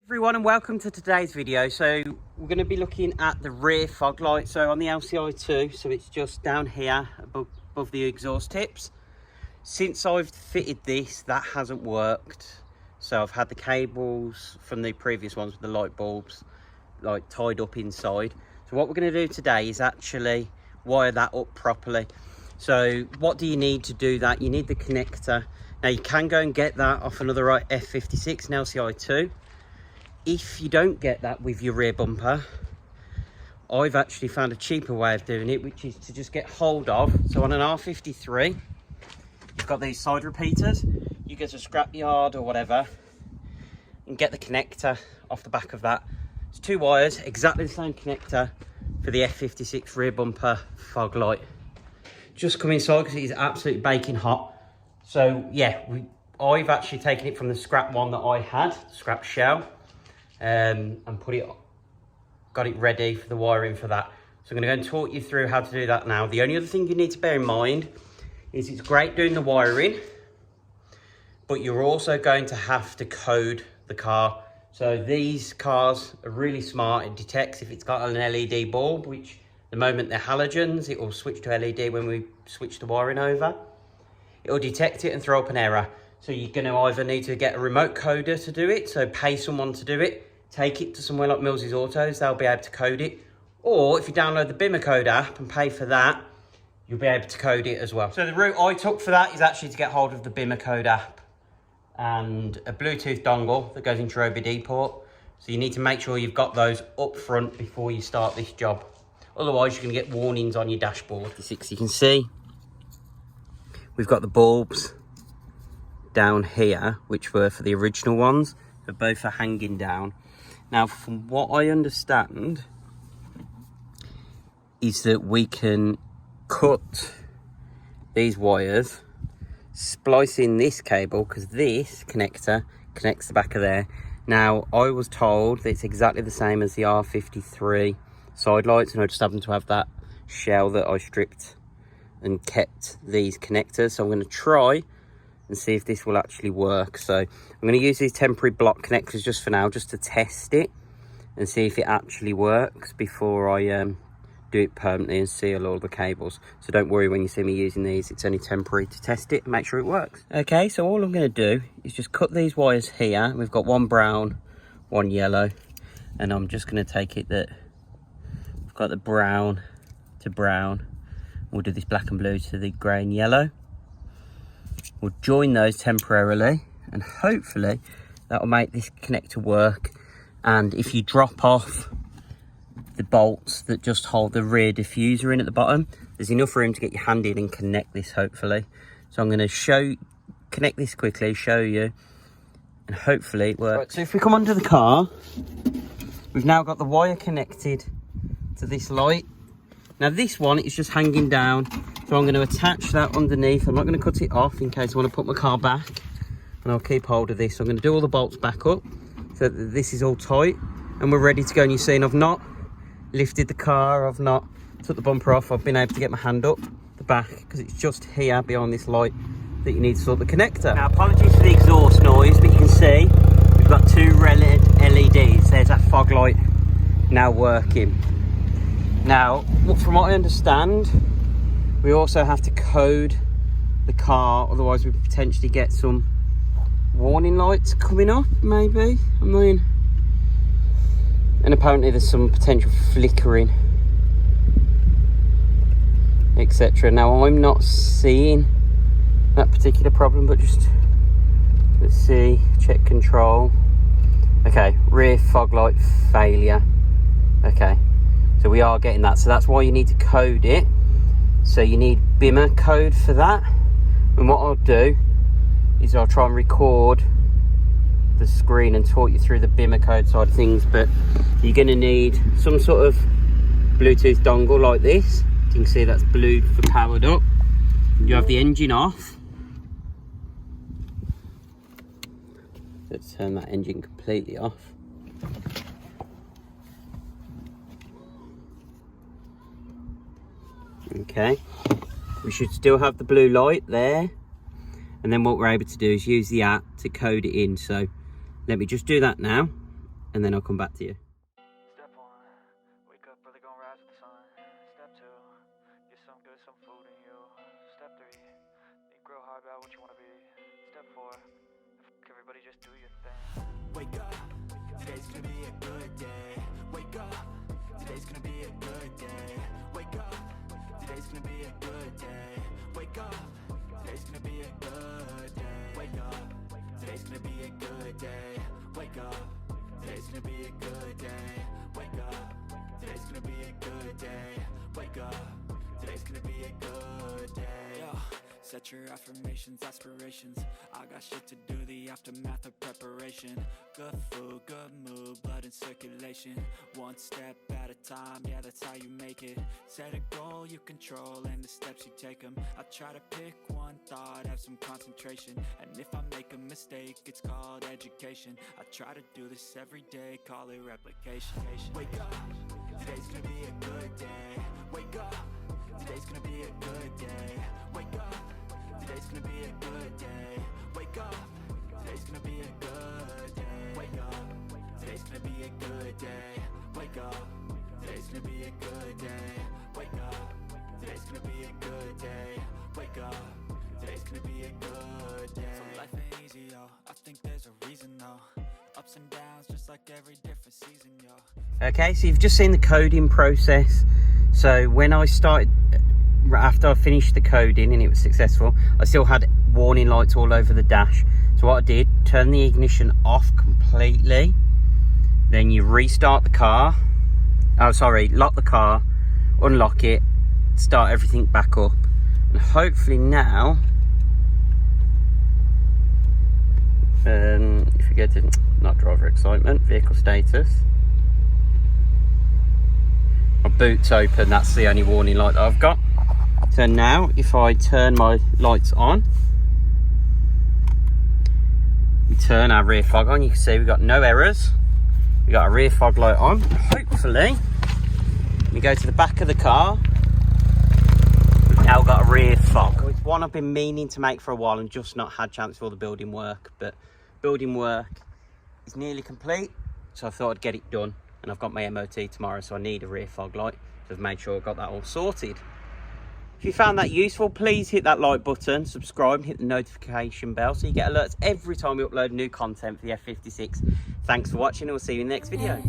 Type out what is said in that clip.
Everyone, and welcome to today's video. So we're going to be looking at the rear fog light, so on the LCI2, so it's just down here above the exhaust tips. Since I've fitted this, that hasn't worked, so I've had the cables from the previous ones with the light bulbs like tied up inside. So what we're going to do today is actually wire that up properly. So what do you need to do that? You need the connector. Now you can go and get that off another F56 and LCI2. If you don't get that with your rear bumper, I've actually found a cheaper way of doing it, which is to just get hold of. So on an R53, you've got these side repeaters. You go to a scrapyard or whatever and get the connector off the back of that. It's two wires, exactly the same connector for the F56 rear bumper fog light. Just come inside because it is absolutely baking hot. So yeah, I've actually taken it from the scrap one that I had, scrap shell. And got it ready for the wiring for that. So I'm going to go and talk you through how to do that now. The only other thing you need to bear in mind is it's great doing the wiring, but you're also going to have to code the car. So these cars are really smart. It detects if it's got an LED bulb, which the moment they're halogens, it will switch to LED when we switch the wiring over. It will detect it and throw up an error. So you're going to either need to get a remote coder to do it, so pay someone to do it, take it to somewhere like Mills's Autos, they'll be able to code it. Or if you download the Bimmer Code app and pay for that, you'll be able to code it as well. So the route I took for that is actually to get hold of the Bimmer Code app and a Bluetooth dongle that goes into your OBD port. So you need to make sure you've got those up front before you start this job. Otherwise, you're going to get warnings on your dashboard. You can see we've got the bulbs down here, which were for the original ones, but both are hanging down. Now, from what I understand, is that we can cut these wires, splice in this cable, because this connector connects the back of there. Now, I was told that it's exactly the same as the R53 side lights, and I just happen to have that shell that I stripped and kept these connectors. So I'm going to try and see if this will actually work. So I'm going to use these temporary block connectors just for now, just to test it and see if it actually works before I do it permanently and seal all the cables. So don't worry when you see me using these, it's only temporary to test it and make sure it works. Okay, so all I'm going to do is just cut these wires here. We've got one brown, one yellow, and I'm just going to take it that I've got the brown to brown. We'll do this black and blue to the grey and yellow. We'll join those temporarily, and hopefully that will make this connector work. And if you drop off the bolts that just hold the rear diffuser in at the bottom, there's enough room to get your hand in and connect this, hopefully. So I'm going to connect this quickly, show you, and hopefully it works. Right, so if we come onto the car, we've now got the wire connected to this light. Now this one is just hanging down, so I'm going to attach that underneath. I'm not going to cut it off in case I want to put my car back, and I'll keep hold of this. So I'm going to do all the bolts back up so that this is all tight and we're ready to go. And you're seeing I've not lifted the car, I've not took the bumper off, I've been able to get my hand up the back because it's just here behind this light that you need to sort the connector. Now apologies for the exhaust noise, but you can see we've got two red LEDs. There's our fog light now working. Now, from what I understand, we also have to code the car, otherwise we potentially get some warning lights coming up, maybe. I mean, and apparently there's some potential flickering, etc. Now, I'm not seeing that particular problem, but just let's see, check control. Okay, rear fog light failure. Okay. So we are getting that, so that's why you need to code it. So you need Bimmer code for that. And what I'll do is I'll try and record the screen and talk you through the Bimmer code side of things. But you're going to need some sort of Bluetooth dongle like this. You can see that's blue for powered up. You have the engine off. Let's turn that engine completely off. Okay, we should still have the blue light there, and then what we're able to do is use the app to code it in. So let me just do that now, and then I'll come back to you. Step 1, wake up early, gonna rise with the sun. Step 2, get some good, some food in you. Step 3, think real hard about what you wanna be. Step 4, everybody just do your thing. Wake up, today's gonna be a good day. Wake up, today's gonna be a good day. Wake up, today's gonna be a good day. Wake up, today's gonna be a good day. Wake up, today's gonna be a good day. Wake up, today's gonna be a good day. Wake up, today's gonna be a good day. Wake up, today's gonna be a good day. Yo, set your affirmations, aspirations. I got shit to do, the aftermath of preparation. Good food, good mood, blood in circulation. One step at a time, yeah, that's how you make it. Set a goal you control and the steps you take them. I try to pick one thought, have some concentration. And if I make a mistake, it's called education. I try to do this every day, call it replication. Wake up, today's gonna be a good day. Wake up, today's gonna be a good day. Wake up, today's gonna be a good day. Wake up, today's gonna be a good day. Wake up, today's gonna be a good day. Wake up, today's gonna be a good day. Wake up, today's gonna be a good day. Wake up, today's gonna be a good day. So life ain't easy, yo. I think there's a reason, though. Ups and downs, just like every different season, yo. Okay, so you've just seen the coding process. So when I started, after I finished the coding and it was successful, I still had warning lights all over the dash. So what I did, turn the ignition off completely, then you restart the car, lock the car, unlock it, start everything back up, and hopefully now, if you go to not driver excitement, vehicle status, my boot's open, that's the only warning light that I've got. So now if I turn my lights on, we turn our rear fog on, you can see we've got no errors. We got a rear fog light on. Hopefully, we go to the back of the car, we've now got a rear fog. It's one I've been meaning to make for a while and just not had chance for all the building work, but building work is nearly complete, so I thought I'd get it done. And I've got my MOT tomorrow, so I need a rear fog light. So I've made sure I've got that all sorted. If you found that useful, please hit that like button, subscribe and hit the notification bell so you get alerts every time we upload new content for the F56. Thanks for watching and we'll see you in the next video.